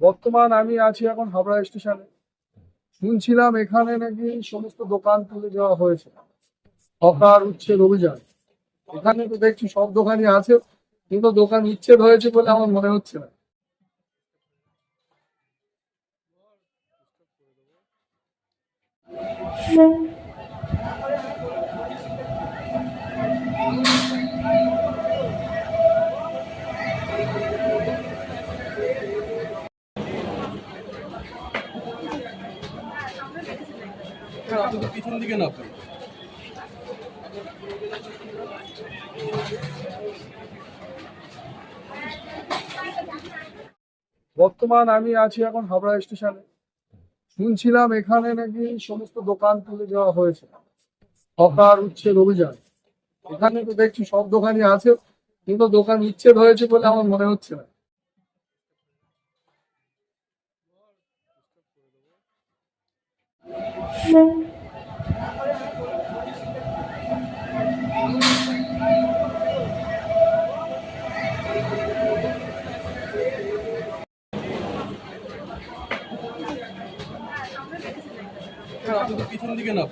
বর্তমান আমি আছি এখন হাবড়া স্টেশনে। শুনছিলাম এখানে নাকি সমস্ত দোকান তুলে দেওয়া হয়েছে, হকার উচ্ছেদ অভিযান। এখানে তো দেখছি সব দোকানই আছে, কিন্তু দোকান উচ্ছেদ হয়েছে বলে আমার মনে হচ্ছে না। পিছন দিকে না বর্তমান আমি আছি এখন হাবড়া স্টেশনে। শুনছিলাম এখানে নাকি সমস্ত দোকান তুলে দেওয়া হয়েছে, হকার উচ্ছেদ অভিযান। এখানে তো দেখছি সব দোকানই আছে, কিন্তু দোকান উচ্ছেদ হয়েছে বলে আমার মনে হচ্ছে না। পিছন দিকে না